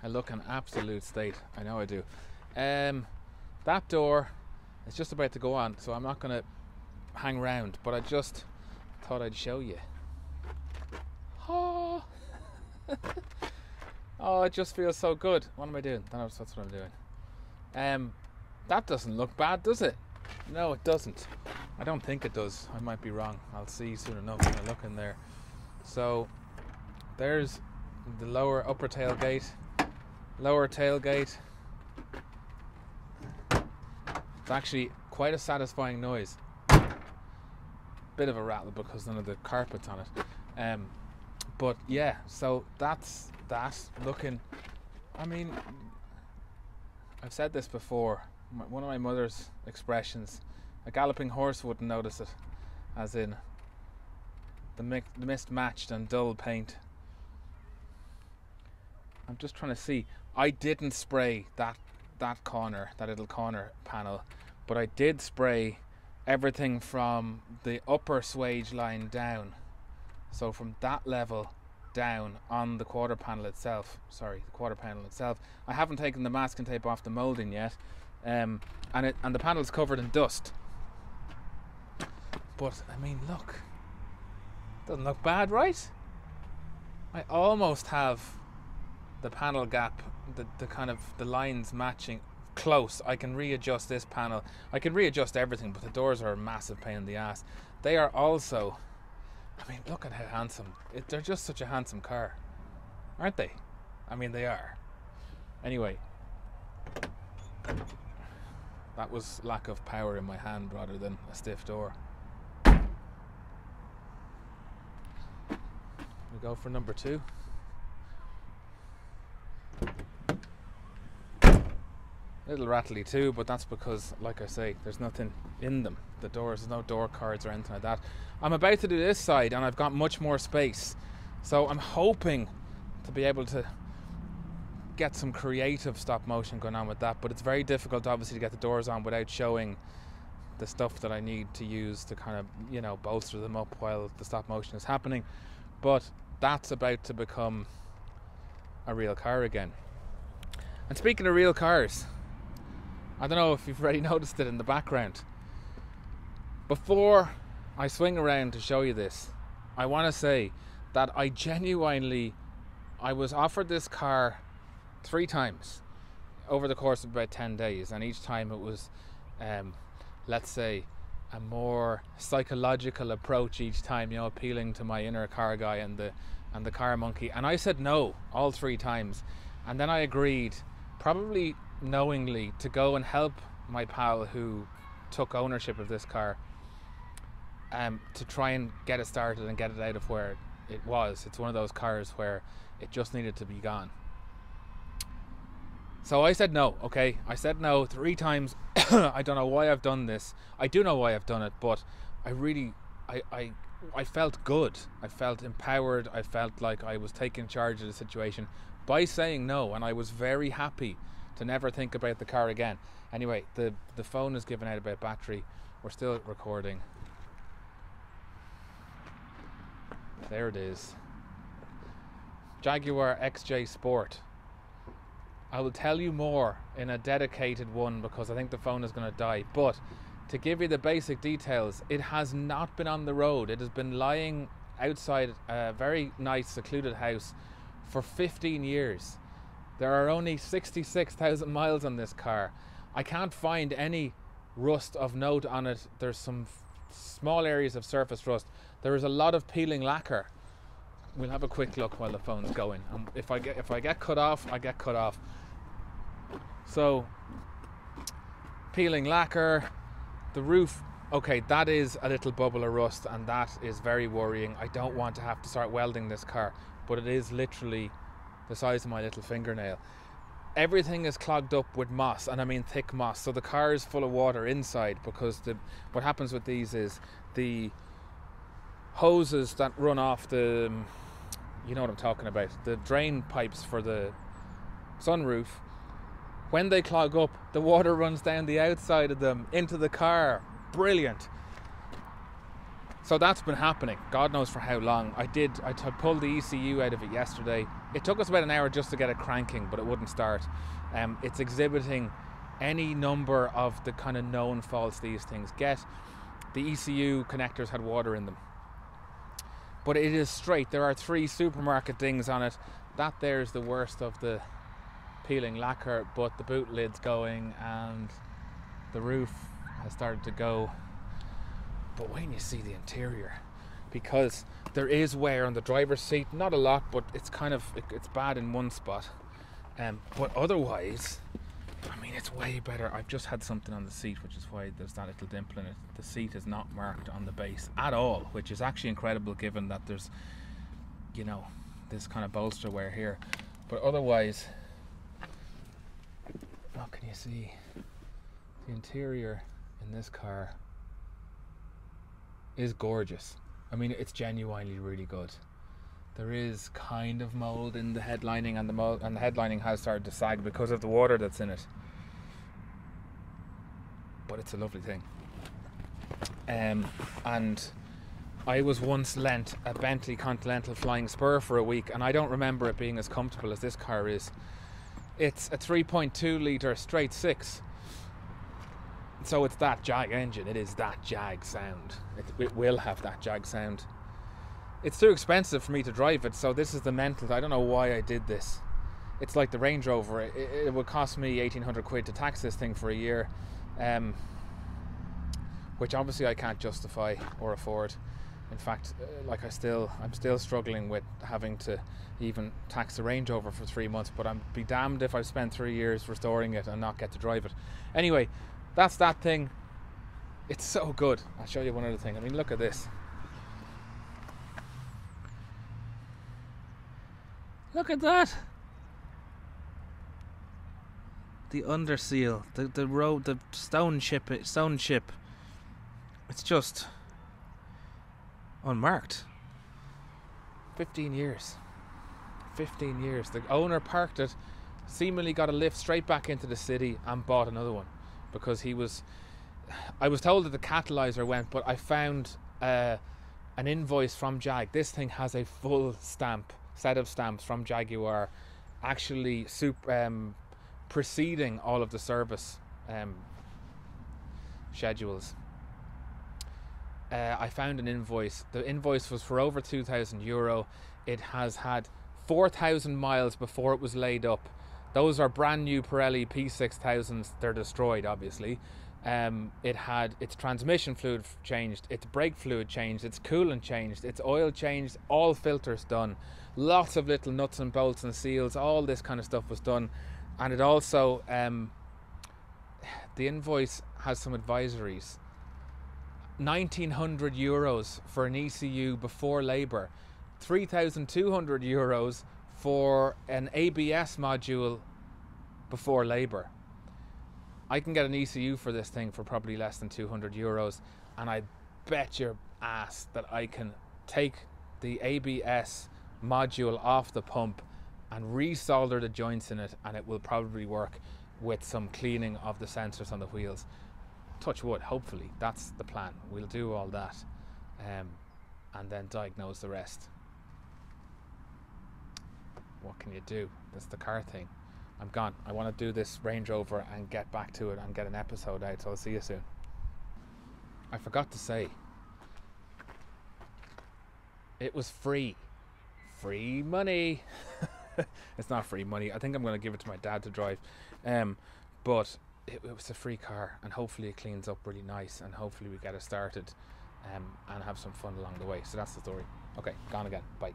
I look an absolute state. I know I do. That door is just about to go on, so I'm not going to hang around, but I just thought I'd show you. Oh, oh, it just feels so good. What am I doing? That's what I'm doing. That doesn't look bad, does it? No, it doesn't. I don't think it does. I might be wrong. I'll see soon enough when I look in there. So there's the upper tailgate, lower tailgate. It's actually quite a satisfying noise. Bit of a rattle because none of the carpet's on it. But yeah, so that's that. Looking, I mean, I've said this before. One of my mother's expressions: a galloping horse wouldn't notice it, as in the mist matched and dull paint. I'm just trying to see. I didn't spray that little corner panel, but I did spray everything from the upper swage line down. So from that level down on the quarter panel itself. I haven't taken the masking tape off the moulding yet, and the panel's covered in dust. But I mean, look, doesn't look bad, right? I almost have the panel gap, the kind of the lines matching close. I can readjust this panel. I can readjust everything, but the doors are a massive pain in the ass. They are also, I mean, look at how handsome. They're just such a handsome car, aren't they? I mean, they are. Anyway, that was lack of power in my hand rather than a stiff door. We go for number 2. Little rattly too, but that's because, like I say, there's nothing in them. The doors, there's no door cards or anything like that. I'm about to do this side and I've got much more space, so I'm hoping to be able to get some creative stop motion going on with that, but it's very difficult obviously to get the doors on without showing the stuff that I need to use to kind of, you know, bolster them up while the stop motion is happening. But that's about to become a real car again. And speaking of real cars, I don't know if you've already noticed it in the background. Before I swing around to show you this, I want to say that I was offered this car 3 times over the course of about 10 days, and each time it was, let's say, a more psychological approach each time, you know, appealing to my inner car guy and the car monkey. And I said no all 3 times, and then I agreed, probably knowingly, to go and help my pal who took ownership of this car, to try and get it started and get it out of where it was. It's one of those cars where it just needed to be gone. So I said no, okay? I said no 3 times. I don't know why I've done this. I do know why I've done it, but I felt good. I felt empowered. I felt like I was taking charge of the situation by saying no, and I was very happy to never think about the car again. Anyway, the phone is giving out about battery. We're still recording. There it is. Jaguar XJ Sport. I will tell you more in a dedicated one because I think the phone is going to die. But to give you the basic details, it has not been on the road. It has been lying outside a very nice secluded house for 15 years. There are only 66,000 miles on this car. I can't find any rust of note on it. There's some small areas of surface rust. There is a lot of peeling lacquer. We'll have a quick look while the phone's going. If I get cut off, I get cut off. So, peeling lacquer, the roof. Okay, that is a little bubble of rust, and that is very worrying. I don't want to have to start welding this car, but it is literally the size of my little fingernail. Everything is clogged up with moss, and I mean thick moss. So the car is full of water inside because what happens with these is the hoses that run off the, you know what I'm talking about, the drain pipes for the sunroof, when they clog up, the water runs down the outside of them into the car. Brilliant. So that's been happening. God knows for how long. I pulled the ECU out of it yesterday. It took us about an hour just to get it cranking, but it wouldn't start. It's exhibiting any number of the kind of known faults these things get. The ECU connectors had water in them. But it is straight. There are 3 supermarket dings on it. That there's the worst of the peeling lacquer, but the boot lid's going and the roof has started to go. But when you see the interior, because there is wear on the driver's seat, not a lot, but it's bad in one spot. But otherwise, I mean, it's way better. I've just had something on the seat, which is why there's that little dimple in it. The seat is not marked on the base at all, which is actually incredible given that there's, you know, this kind of bolster wear here. But otherwise, what can you see? The interior in this car is gorgeous. I mean, it's genuinely really good. There is kind of mold in the headlining, and the headlining has started to sag because of the water that's in it. But it's a lovely thing. And I was once lent a Bentley Continental Flying Spur for a week, and I don't remember it being as comfortable as this car is. It's a 3.2 litre straight 6. So it's that Jag engine. It is that Jag sound. It will have that Jag sound. It's too expensive for me to drive it, so this is the mental. I don't know why I did this. It's like the Range Rover. It would cost me 1,800 quid to tax this thing for a year, which obviously I can't justify or afford. In fact, I'm still struggling with having to even tax the Range Rover for 3 months, but I'm be damned if I spend 3 years restoring it and not get to drive it. Anyway, that's that thing. It's so good. I'll show you one other thing. I mean, look at this. Look at that. The under seal, the road, the stone ship. It's just unmarked. 15 years. 15 years. The owner parked it, seemingly got a lift straight back into the city and bought another one because I was told that the catalyzer went, but I found an invoice from Jag. This thing has a full set of stamps from Jaguar, actually preceding all of the service schedules. I found an invoice. The invoice was for over €2,000. It has had 4,000 miles before it was laid up. Those are brand new Pirelli P6000s. They're destroyed, obviously. It had its transmission fluid changed, its brake fluid changed, its coolant changed, its oil changed, all filters done, lots of little nuts and bolts and seals, all this kind of stuff was done. And it also, the invoice has some advisories. €1,900 for an ECU before labour, €3,200 for an ABS module before labour. I can get an ECU for this thing for probably less than €200, and I bet your ass that I can take the ABS module off the pump and resolder the joints in it, and it will probably work with some cleaning of the sensors on the wheels. Touch wood, hopefully. That's the plan. We'll do all that and then diagnose the rest. What can you do? That's the car thing. I'm gone. I want to do this Range Rover and get back to it and get an episode out, so I'll see you soon. I forgot to say, it was free. Free money. It's not free money. I think I'm going to give it to my dad to drive. But it was a free car, and hopefully it cleans up really nice, and hopefully we get it started and have some fun along the way. So that's the story. Okay, gone again. Bye.